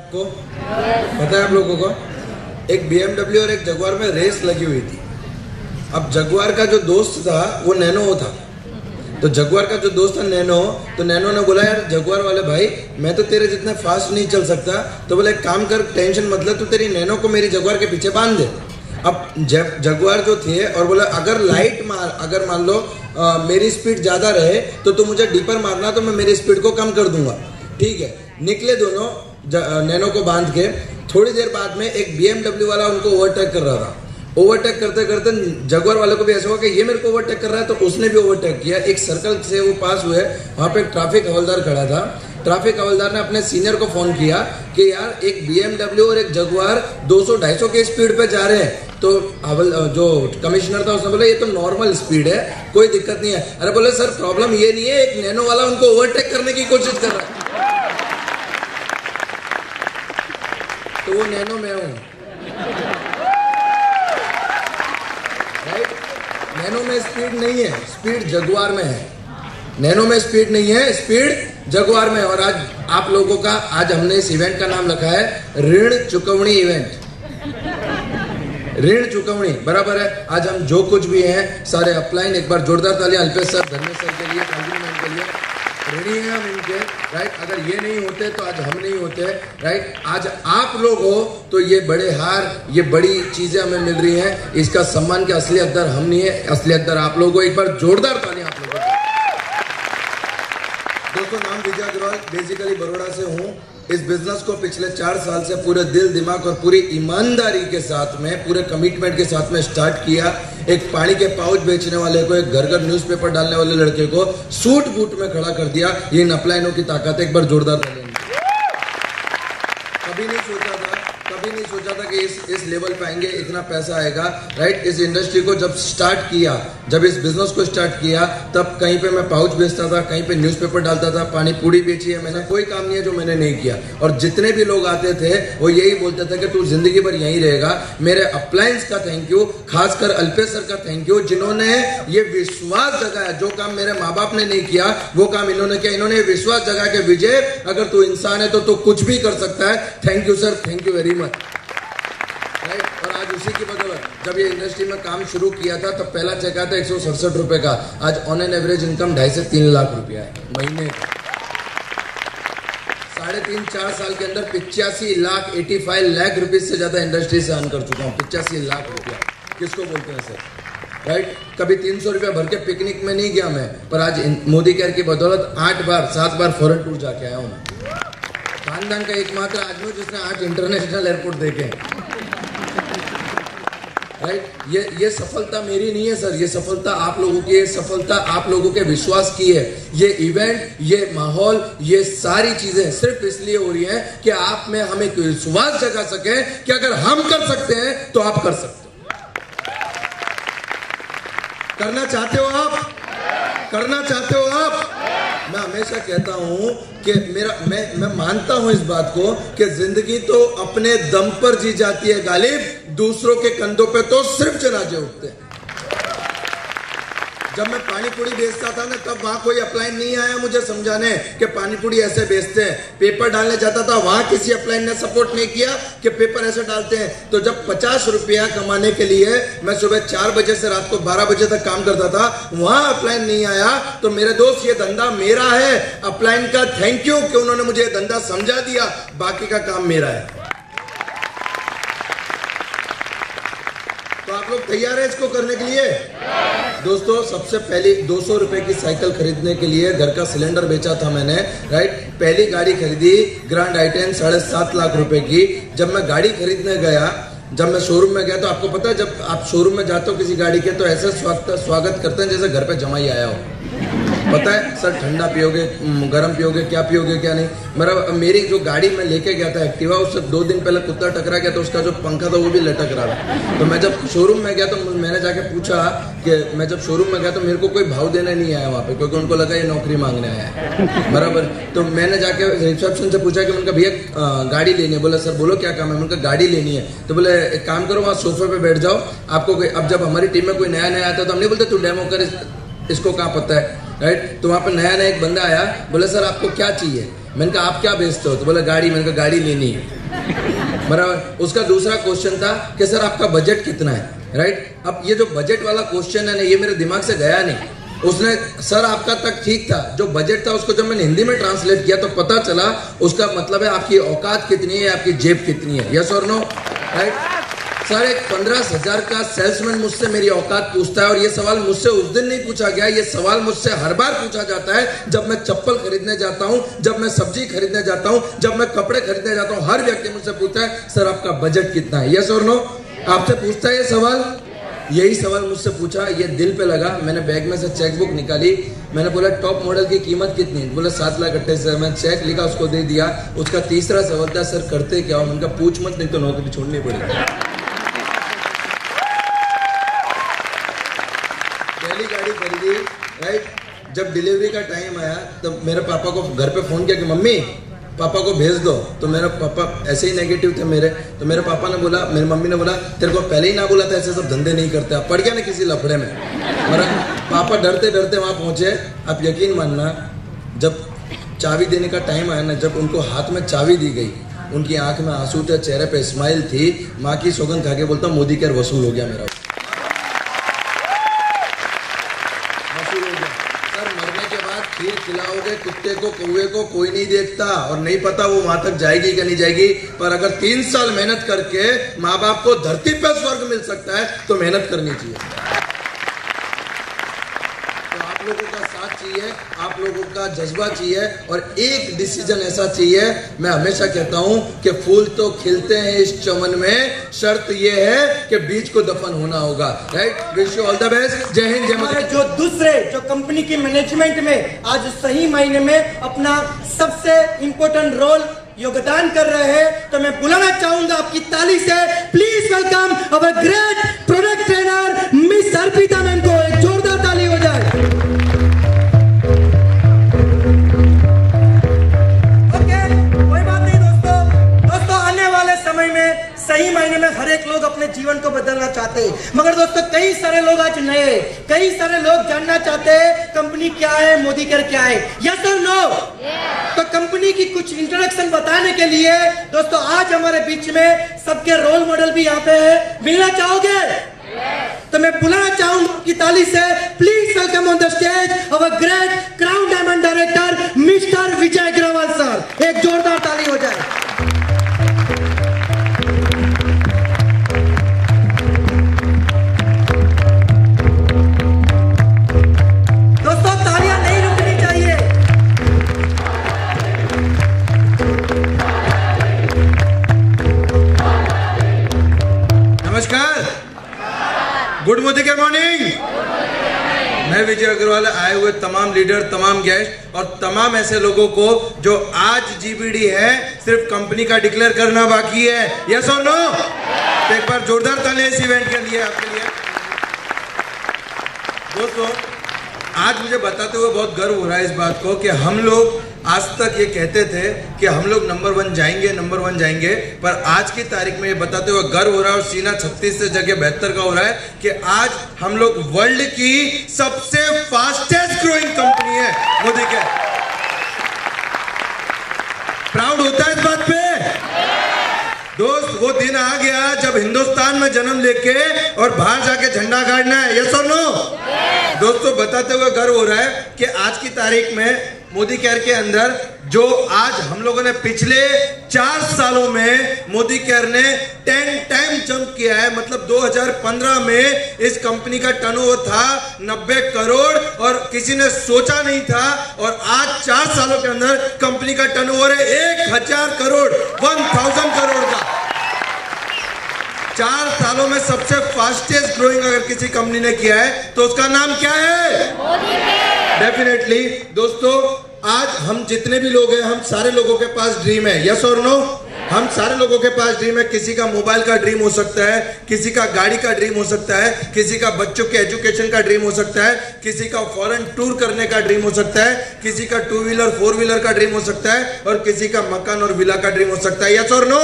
आपको पता है आप लोगों को? एक BMW और एक जगुआर में रेस लगी हुई थी। अब जगुआर का जो दोस्त था वो नैनो था। तो जगुआर का जो दोस्त था नैनो, तो नैनो ने बोला यार जगुआर वाले भाई मैं तो तेरे जितना फास्ट नहीं चल सकता, तो बोले एक काम कर, टेंशन मत ले, तू तेरी नैनो को मेरी जगुआर के पीछे बांध दे। अब जगुआर जो थे और बोला अगर लाइट मार, अगर मान लो मेरी स्पीड ज़्यादा रहे तो तू मुझे डीपर मारना, तो मैं मेरी स्पीड को कम कर दूंगा। ठीक है, निकले दोनों नैनो को बांध के। थोड़ी देर बाद में एक BMW वाला उनको ओवरटेक कर रहा था। ओवरटेक करते करते जगुआर वाले को भी ऐसा हुआ कि ये मेरे को ओवरटेक कर रहा है, तो उसने भी ओवरटेक किया। एक सर्कल से वो पास हुए, वहाँ पे एक ट्रैफिक हवलदार खड़ा था। ट्रैफिक हवलदार ने अपने सीनियर को फोन किया कि यार एक BMW और एक जगुआर 200-250 की स्पीड पे जा रहे हैं। तो जो कमिश्नर था उसने बोला ये तो नॉर्मल स्पीड है, कोई दिक्कत नहीं है। अरे बोले सर प्रॉब्लम ये नहीं है, एक नैनो वाला उनको ओवरटेक करने की कोशिश कर रहा है। तो वो नैनो में हूं, राइट? नैनो में स्पीड नहीं है, स्पीड जगुआर में है। नैनो में स्पीड नहीं है, स्पीड जगुआर में। और आज आप लोगों का, आज हमने इस इवेंट का नाम रखा है ऋण चुकवणी इवेंट। ऋण चुकवणी, बराबर है। आज हम जो कुछ भी हैं सारे अपलाइन, एक बार जोरदार तालियां अल्पेश सर, धर्मेश सर के लिए, कॉम्प्लीमेंट के लिए। ऋणी हैं हम इनके, राइट? अगर ये नहीं होते तो आज हम नहीं होते, राइट? आज आप लोग हो तो ये बड़े हार, ये बड़ी चीजें हमें मिल रही हैं। इसका सम्मान के असली हकदार हम नहीं है, असली हकदार आप लोग हो। एक बार जोरदार तालियां आप लोगों को। दोस्तों नाम विजय अग्रवाल, बेसिकली बड़ौदा से हूँ। इस बिजनेस को पिछले 4 साल से पूरे दिल दिमाग और पूरी ईमानदारी के साथ में, पूरे कमिटमेंट के साथ में स्टार्ट किया। एक पानी के पाउच बेचने वाले को, एक घर घर न्यूज़पेपर डालने वाले लड़के को सूट बूट में खड़ा कर दिया। ये इन अपलाइनों की ताकत है। एक बार जोरदार तालियां। कभी नहीं सोचा था कि इस लेवल पे आएंगे, इतना पैसा आएगा, राइट? इस इंडस्ट्री को जब स्टार्ट किया, जब इस बिजनेस को स्टार्ट किया, तब कहीं पे मैं पाउच बेचता था, कहीं पे न्यूज़पेपर डालता था, पानी पूरी बेची है मैंने। कोई काम नहीं है जो मैंने नहीं किया। और जितने भी लोग आते थे वो यही बोलते थे कि तू जिंदगी भर यहीं रहेगा। मेरे अपलायंस का थैंक यू, खासकर अल्पेश सर का थैंक यू, जिन्होंने ये विश्वास जगाया। जो काम मेरे माँ बाप ने नहीं किया वो काम इन्होंने किया। इन्होंने विश्वास जगाया कि विजय अगर तू इंसान है तो तू कुछ भी कर सकता है। Thank you sir, thank you very much, right? और आज उसी की बदौलत जब ये इंडस्ट्री में काम शुरू किया था तब पहला चेक आया था 167 रुपए का। आज ऑन एन एवरेज इनकम 2.5 से 3 लाख रुपया है महीने का। 3.5-4 साल के अंदर 85 लाख रुपीज से ज्यादा इंडस्ट्री से अर्न कर चुका हूँ। 85 लाख रुपया किसको बोलते हैं सर, राइट? कभी 300 रुपया भर के पिकनिक में नहीं गया मैं, पर आज मोदी केयर की बदौलत 8 बार फॉरेन टूर जाके आया हूँ। खानदान का एकमात्र आदमी जिसने 8 इंटरनेशनल एयरपोर्ट देखे, राइट? ये सफलता मेरी नहीं है सर, ये सफलता आप लोगों की है। सफलता आप लोगों के विश्वास की है। ये इवेंट, ये माहौल, ये सारी चीजें सिर्फ इसलिए हो रही हैं कि आप में हमें विश्वास जगा सके कि अगर हम कर सकते हैं तो आप कर सकते हो। करना चाहते हो आप? करना चाहते हो आप? मैं हमेशा कहता हूं कि मैं मानता हूं इस बात को कि जिंदगी तो अपने दम पर जी जाती है गालिब, दूसरों के कंधों पे तो सिर्फ जनाजे उठते हैं। जब मैं पानी पूरी बेचता था ना, तब वहां कोई अपलाइन नहीं आया मुझे समझाने कि पानी पूरी ऐसे बेचते हैं। पेपर डालने जाता था, वहां किसी अपलाइन ने सपोर्ट नहीं किया कि पेपर ऐसे डालते हैं। तो जब 50 रुपया कमाने के लिए मैं सुबह 4 बजे से रात को 12 बजे तक काम करता था, वहां अपलाइन नहीं आया। तो मेरे दोस्त ये धंधा मेरा है। अपलाइन का थैंक यू कि उन्होंने मुझे धंधा समझा दिया, बाकी का काम मेरा है। तो आप लोग तैयार है इसको करने के लिए? दोस्तों सबसे पहले 200 रुपए की साइकिल खरीदने के लिए घर का सिलेंडर बेचा था मैंने, राइट? पहली गाड़ी खरीदी ग्रैंड i10 7.5 लाख रुपए की। जब मैं गाड़ी खरीदने गया, जब मैं शोरूम में गया, तो आपको पता है जब आप शोरूम में जाते हो किसी गाड़ी के, तो ऐसे स्वागत करते हैं जैसे घर पे जमाई आया हो। पता है सर ठंडा पियोगे, गर्म पियोगे, क्या पियोगे क्या नहीं। मेरी जो गाड़ी में लेके गया था एक्टिवा, उससे 2 दिन पहले कुत्ता टकरा गया, तो उसका जो पंखा था वो भी लटक रहा था। तो मैं जब शोरूम में गया तो मैंने जाके पूछा कि मैं जब शोरूम में गया तो मेरे को कोई भाव देने नहीं आया वहाँ पे, क्योंकि उनको लगा ये नौकरी मांगने आया है, बराबर। तो मैंने जाके रिसेप्शन से पूछा कि उनका भैया गाड़ी लेनी है। बोला सर बोलो क्या काम है। उनका गाड़ी लेनी है। तो बोले एक काम करो, वहाँ सोफे पे बैठ जाओ, आपको अब जब हमारी टीम में कोई नया आता है तो हम नहीं बोलते तू डेमो कर, इसको कहाँ पता है, राइट? तो वहाँ पे नया एक बंदा आया, बोले सर आपको क्या चाहिए। मैंने कहा आप क्या बेचते हो? तो बोला गाड़ी। मैंने कहा गाड़ी लेनी है। बराबर। उसका दूसरा क्वेश्चन था कि सर आपका बजट कितना है, राइट। अब ये जो बजट वाला क्वेश्चन है ना, ये मेरे दिमाग से गया नहीं। उसने सर आपका तक ठीक था, जो बजट था उसको जब मैंने हिंदी में ट्रांसलेट किया तो पता चला उसका मतलब है आपकी औकात कितनी है, आपकी जेब कितनी है। यस और नो, राइट। सर एक 15,000 का सेल्समैन मुझसे मेरी औकात पूछता है, और ये सवाल मुझसे उस दिन नहीं पूछा गया, ये सवाल मुझसे हर बार पूछा जाता है जब मैं चप्पल खरीदने जाता हूं, जब मैं सब्जी खरीदने जाता हूं, जब मैं कपड़े खरीदने जाता हूं। हर व्यक्ति मुझसे पूछता है सर आपका बजट कितना है। यस और नो, आपसे पूछता है ये सवाल। यही सवाल मुझसे पूछा, ये दिल पे लगा। मैंने बैग में से चेकबुक निकाली, मैंने बोला टॉप मॉडल की कीमत कितनी है, बोला 7,28,000। मैं चेक लिखा, उसको दे दिया। उसका तीसरा सवाल था सर करते क्या हो, उनका पूछ मत नहीं तो नौकरी छोड़नी पड़ेगी। पहली गाड़ी खरीदी, राइट। जब डिलीवरी का टाइम आया तब मेरे पापा को घर पे फोन किया कि मम्मी पापा को भेज दो। तो मेरा पापा ऐसे ही नेगेटिव थे मेरे, तो मेरे पापा ने बोला, मेरी मम्मी ने बोला तेरे को पहले ही ना बोला था ऐसे सब धंधे नहीं करते, आप पड़ गया ना किसी लफड़े में। मेरा पापा डरते डरते वहां पहुंचे। आप यकीन मानना, जब चाबी देने का टाइम आया ना, जब उनको हाथ में चाबी दी गई, उनकी आंख में आंसू थे, चेहरे पे स्माइल थी। माँ की सौगंध खा के बोलता मोदी केयर वसूल हो गया मेरा, वसूल हो गया। सर मरने के बाद खीर खिलाओगे कुत्ते को, कौवे को, कोई नहीं देखता, और नहीं पता वो वहां तक जाएगी कि नहीं जाएगी। पर अगर 3 साल मेहनत करके माँ बाप को धरती पे स्वर्ग मिल सकता है तो मेहनत करनी चाहिए। तो आप लोगों का साथ चाहिए, आप लोगों का जज्बा चाहिए, और एक डिसीजन ऐसा चाहिए। मैं हमेशा कहता हूं कि फूल तो खिलते हैं इस चमन में, शर्त यह है कि बीज को दफन होना होगा, right. Wish you all the best. जय हिंद, जय माता। जो दूसरे जो कंपनी की मैनेजमेंट में आज सही मायने में अपना सबसे इंपॉर्टेंट रोल योगदान कर रहे हैं, तो मैं बुलाना चाहूंगा आपकी ताली से, please welcome our great product trainer miss Arpita ma'am को। एक जोरदार ताली हो जाए। समय में सही मायने में हर एक लोग अपने जीवन को बदलना चाहते हैं, मगर दोस्तों कई सारे लोग आज नए, कई सारे लोग जानना चाहते हैं कंपनी क्या है, मोदी केयर क्या है। यस और नो? तो कंपनी की कुछ इंट्रोडक्शन बताने के लिए दोस्तों आज हमारे बीच में सबके रोल मॉडल भी यहाँ पे है, मिलना चाहोगे? तो मैं बुलाना चाहूंगा की ताली से, please welcome on the stage our great crown diamond director mister Vijay Agarwal sir. एक जोरदार ताली हो जाए। गुड मोदी केयर मॉर्निंग। मैं विजय अग्रवाल, आए हुए तमाम लीडर, तमाम गेस्ट और तमाम ऐसे लोगों को जो आज जीबीडी है सिर्फ कंपनी का डिक्लेयर करना बाकी है। यस और नो? एक बार जोरदार तालियां इस इवेंट के लिए, आपके लिए। दोस्तों आज मुझे बताते हुए बहुत गर्व हो रहा है इस बात को कि हम लोग आज तक ये कहते थे कि हम लोग नंबर 1 जाएंगे, नंबर 1 जाएंगे, पर आज की तारीख में ये बताते हुए गर्व हो रहा है, और सीना 36 से जगह 72 का हो रहा है कि आज हम लोग वर्ल्ड की सबसे फास्टेस्ट ग्रोइंग कंपनी है मोदी के। प्राउड होता है इस बात पे दोस्त। वो दिन आ गया जब हिंदुस्तान में जन्म लेके और बाहर जाके झंडा गाड़ना है। यस और नो? दोस्तों बताते हुए गर्व हो रहा है कि आज की तारीख में मोदी केयर के अंदर जो आज हम लोगों ने पिछले 4 सालों में मोदी केयर ने 10 टाइम जंप किया है। मतलब 2015 में इस कंपनी का टर्नओवर था 90 करोड़ और किसी ने सोचा नहीं था, और आज 4 सालों के अंदर कंपनी का टर्नओवर है 1000 करोड़, 1000 करोड़ का। 4 सालों में सबसे फास्टेस्ट ग्रोइंग अगर किसी कंपनी ने किया है तो उसका नाम क्या है? मोदी केयर। डेफिनेटली दोस्तों आज हम जितने भी लोग हैं, हम सारे लोगों के पास ड्रीम है। यस और नो? हम सारे लोगों के पास ड्रीम है। किसी का मोबाइल का ड्रीम हो सकता है, किसी का गाड़ी का ड्रीम हो सकता है, किसी का बच्चों के एजुकेशन का ड्रीम हो सकता है, किसी का फॉरेन टूर करने का ड्रीम हो सकता है, किसी का 2 व्हीलर 4 व्हीलर का ड्रीम हो सकता है, और किसी का मकान और विला का ड्रीम हो सकता है। यस और नो?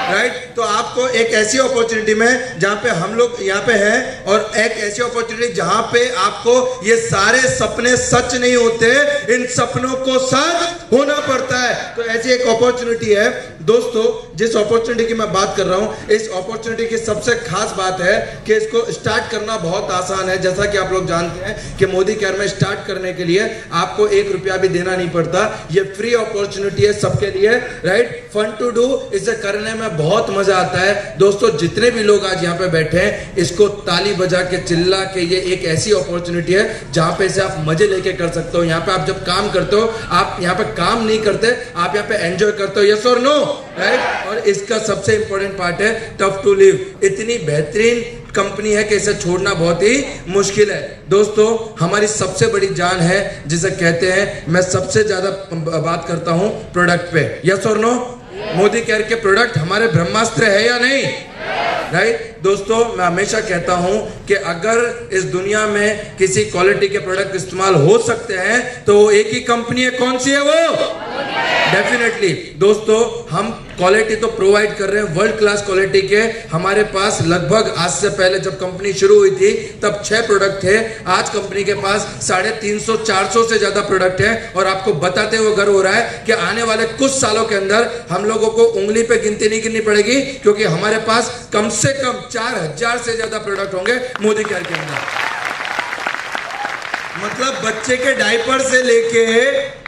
राइट। तो आपको एक ऐसी अपॉर्चुनिटी में जहां पे हम लोग यहाँ पे हैं, और एक ऐसी अपॉर्चुनिटी जहां पे आपको ये सारे सपने सच नहीं होते, इन सपनों को सच होना पड़ता है। तो ऐसी एक अपॉर्चुनिटी है दोस्तों, जिस अपॉर्चुनिटी की मैं बात कर रहा हूं, इस अपॉर्चुनिटी की सबसे खास बात है कि इसको स्टार्ट करना बहुत आसान है। जैसा कि आप लोग जानते हैं कि मोदी केयर में स्टार्ट करने के लिए आपको 1 रुपया भी देना नहीं पड़ता। ये फ्री अपॉर्चुनिटी है सबके लिए, राइट। फन टू डू, इसे करने में बहुत मजा आता है दोस्तों। जितने भी लोग आज यहाँ पे बैठे हैं, इसको ताली बजा के चिल्ला के, ये एक ऐसी अपॉर्चुनिटी है जहां पे इसे आप मजे लेके कर सकते हो। यहाँ पे आप जब काम करते हो, आप यहाँ पे काम नहीं करते, आप यहाँ पे एंजॉय करते हो। यस और नो, राइट। और इसका सबसे इंपॉर्टेंट पार्ट है टफ टू लिव। इतनी बेहतरीन कंपनी है कि इसे छोड़ना बहुत ही मुश्किल है दोस्तों। हमारी सबसे बड़ी जान है जिसे कहते हैं, मैं सबसे ज्यादा बात करता हूं प्रोडक्ट पे। यस और नो, मोदी केयर के प्रोडक्ट हमारे ब्रह्मास्त्र है या नहीं, राइट। दोस्तों मैं हमेशा कहता हूं कि अगर इस दुनिया में किसी क्वालिटी के प्रोडक्ट इस्तेमाल हो सकते हैं तो वो एक ही कंपनी है। कौन सी है वो? डेफिनेटली दोस्तों, हम क्वालिटी तो प्रोवाइड कर रहे हैं, वर्ल्ड क्लास क्वालिटी के। हमारे पास लगभग आज से पहले जब कंपनी शुरू हुई थी तब 6 प्रोडक्ट थे। आज कंपनी के पास 350-400 से ज्यादा प्रोडक्ट है। और आपको बताते हुए गर्व हो रहा है कि आने वाले कुछ सालों के अंदर हम लोगों को उंगली पे गिनती नहीं गिननी पड़ेगी, क्योंकि हमारे पास कम से कम 4000 से ज्यादा प्रोडक्ट होंगे मोदी केयर के अंदर। मतलब बच्चे के डायपर से लेके,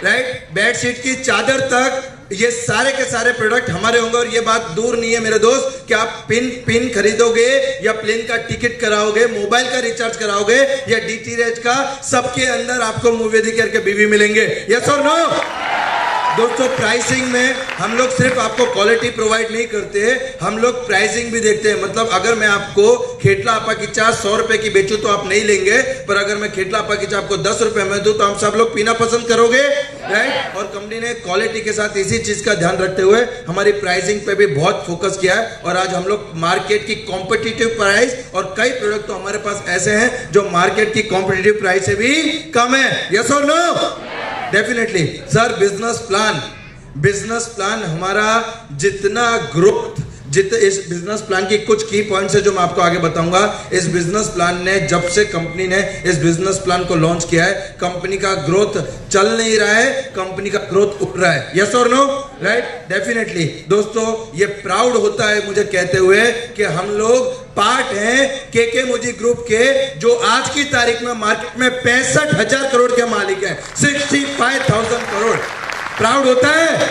राइट, बेडशीट की चादर तक, ये सारे के सारे प्रोडक्ट हमारे होंगे। और ये बात दूर नहीं है मेरे दोस्त कि आप पिन खरीदोगे या प्लेन का टिकट कराओगे, मोबाइल का रिचार्ज कराओगे या डीटीएच का, सबके अंदर आपको मोदी केयर के बीवी मिलेंगे। यस और नो दोस्तों। प्राइसिंग में हम लोग सिर्फ आपको क्वालिटी प्रोवाइड नहीं करते, हम लोग प्राइसिंग भी देखते हैं। मतलब अगर मैं आपको खेटला आपा की चाय 100 रुपए की बेचूं तो आप नहीं लेंगे, पर अगर मैं खेटला आपा की चाय आपको 10 रुपए में दूं तो हम सब लोग पीना पसंद करोगे, राइट। और कंपनी ने क्वालिटी के साथ इसी चीज का ध्यान रखते हुए हमारी प्राइसिंग पे भी बहुत फोकस किया है। और आज हम लोग मार्केट की कॉम्पिटिटिव प्राइस, और कई प्रोडक्ट तो हमारे पास ऐसे हैं जो मार्केट की कॉम्पिटिटिव प्राइस से भी कम है। यस और no? Definitely sir. Business plan हमारा जितना ग्रोथ, इस बिजनेस प्लान की कुछ की पॉइंट्स है जो मैं आपको आगे बताऊंगा। इस बिजनेस प्लान ने, जब से कंपनी ने इस बिजनेस प्लान को लॉन्च किया है, कंपनी का ग्रोथ चल नहीं रहा है, कंपनी का ग्रोथ उठ रहा है। यस और नो, राइट। डेफिनेटली दोस्तों, ये प्राउड होता है मुझे कहते हुए कि हम लोग पार्ट हैं के मोदी ग्रुप के, जो आज की तारीख में मार्केट में 65,000 करोड़ के मालिक हैं। 65,000 करोड़। प्राउड होता है,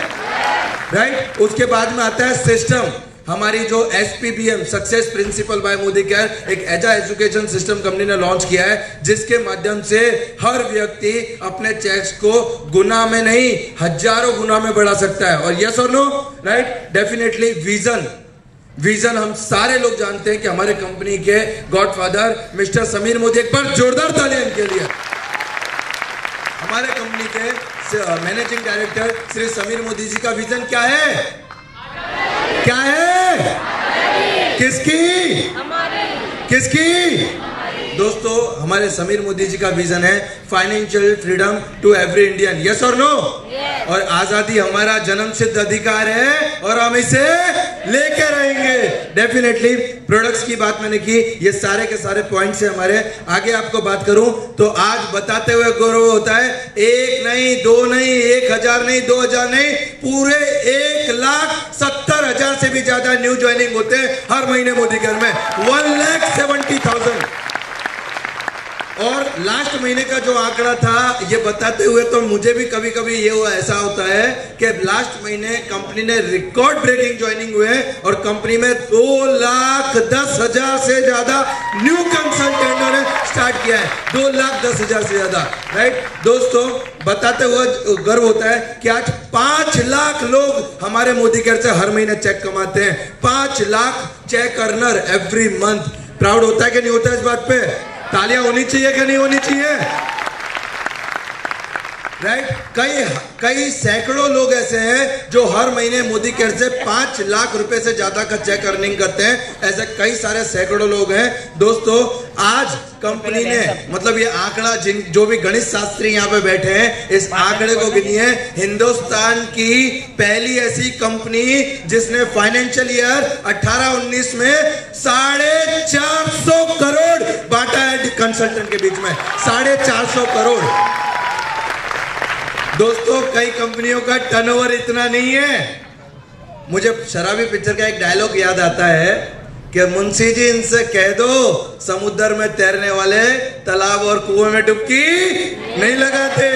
राइट। उसके बाद में आता है सिस्टम। हमारी जो SPBM, success principal bye Modi care, एक ऐसा एजुकेशन सिस्टम कंपनी ने लॉन्च किया है जिसके माध्यम से हर व्यक्ति अपने चेक्स को गुना में नहीं, हजारों गुना में बढ़ा सकता है। और यस और नो, राइट। डेफिनेटली विजन हम सारे लोग जानते हैं कि हमारे कंपनी के गॉडफादर मिस्टर समीर मोदी, एक बार जोरदार तालियां इनके लिए। हमारे कंपनी के मैनेजिंग डायरेक्टर श्री समीर मोदी जी का विजन क्या है? क्या है? किसकी? दोस्तों, हमारे समीर मोदी जी का विजन है financial freedom to every Indian. Yes और नो? और आजादी हमारा जन्मसिद्ध अधिकार है और हम इसे लेके रहेंगे। डेफिनेटली प्रोडक्ट्स की बात मैंने की, ये सारे के सारे पॉइंट्स है हमारे। आगे आपको बात करूं तो आज बताते हुए गौरव होता है, 1 नहीं, 2 नहीं, 1000 नहीं, 2000 नहीं, पूरे 1,70,000 से भी ज्यादा न्यू ज्वाइनिंग होते हैं हर महीने मोदी केयर में। 1,70,000। और लास्ट महीने का जो आंकड़ा था, ये बताते हुए तो मुझे भी कभी कभी ये ऐसा होता है कि लास्ट महीने कंपनी ने रिकॉर्ड ब्रेकिंग ज्वाइनिंग हुए और कंपनी में 2,10,000 से ज्यादा न्यू कंसल्टेंट ने स्टार्ट किया है। 2,10,000 से ज्यादा, राइट। दोस्तों, बताते हुए गर्व होता है कि आज 5 लाख लोग हमारे मोदी केयर से हर महीने चेक कमाते हैं। 5 lakh cheque earner every month. Proud होता है कि नहीं होता है इस बात पे? तालियां होनी चाहिए कि नहीं होनी चाहिए? राइट। कई सैकड़ों लोग ऐसे हैं जो हर महीने मोदी केयर से 5 लाख रुपए से ज्यादा का चेक अर्निंग करते हैं। ऐसे कई सारे सैकड़ों लोग हैं। दोस्तों आज कंपनी ने मतलब ये आंकड़ा जो भी गणित शास्त्री यहाँ पे बैठे हैं इस आंकड़े को गिनिए। हिंदुस्तान की पहली ऐसी कंपनी जिसने फाइनेंशियल ईयर 18-19 में 450 करोड़ बांटा है कंसल्टेंट के बीच में, 450 करोड़। दोस्तों कई कंपनियों का टर्नओवर इतना नहीं है। मुझे शराबी पिक्चर का एक डायलॉग याद आता है कि मुंशी जी इनसे कह दो समुद्र में तैरने वाले तालाब और कुएं में डुबकी नहीं लगाते।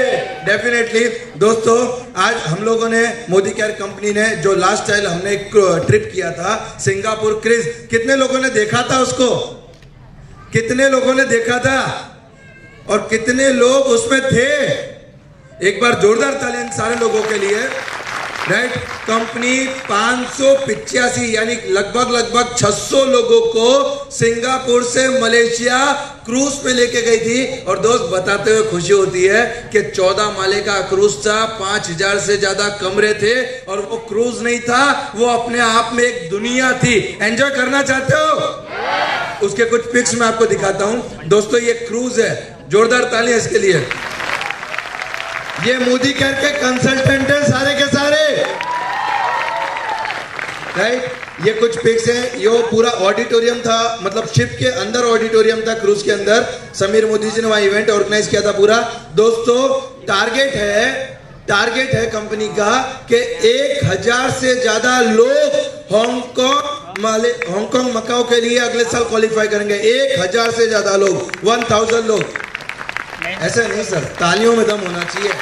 डेफिनेटली दोस्तों आज हम लोगों ने मोदी केयर कंपनी ने जो लास्ट टाइम हमने एक ट्रिप किया था सिंगापुर क्रूज, कितने लोगों ने देखा था उसको? कितने लोगों ने देखा था और कितने लोग उसमें थे? एक बार जोरदार तालियां सारे लोगों के लिए। राइट। कंपनी 585 यानी लगभग 600 लोगों को सिंगापुर से मलेशिया क्रूज पे लेके गई थी। और दोस्त बताते हुए खुशी होती है कि 14 माले का क्रूज था, 5000 से ज्यादा कमरे थे और वो क्रूज नहीं था, वो अपने आप में एक दुनिया थी। एंजॉय करना चाहते हो? उसके कुछ पिक्स मैं आपको दिखाता हूं। दोस्तों ये क्रूज है, जोरदार तालियां इसके लिए। ये मोदी केयर के कंसल्टेंट हैं सारे के सारे। राइट। ये कुछ पिक्स हैं। ये पूरा ऑडिटोरियम था, मतलब शिप के अंदर ऑडिटोरियम था क्रूज के अंदर। समीर मोदी जी ने वहां इवेंट ऑर्गेनाइज किया था पूरा। दोस्तों टारगेट है कंपनी का कि 1000 से ज्यादा लोग हांगकांग मकाओ के लिए अगले साल क्वालिफाई करेंगे। 1000 से ज्यादा लोग, 1000 लोग। ऐसा नहीं सर, तालियों में दम होना चाहिए।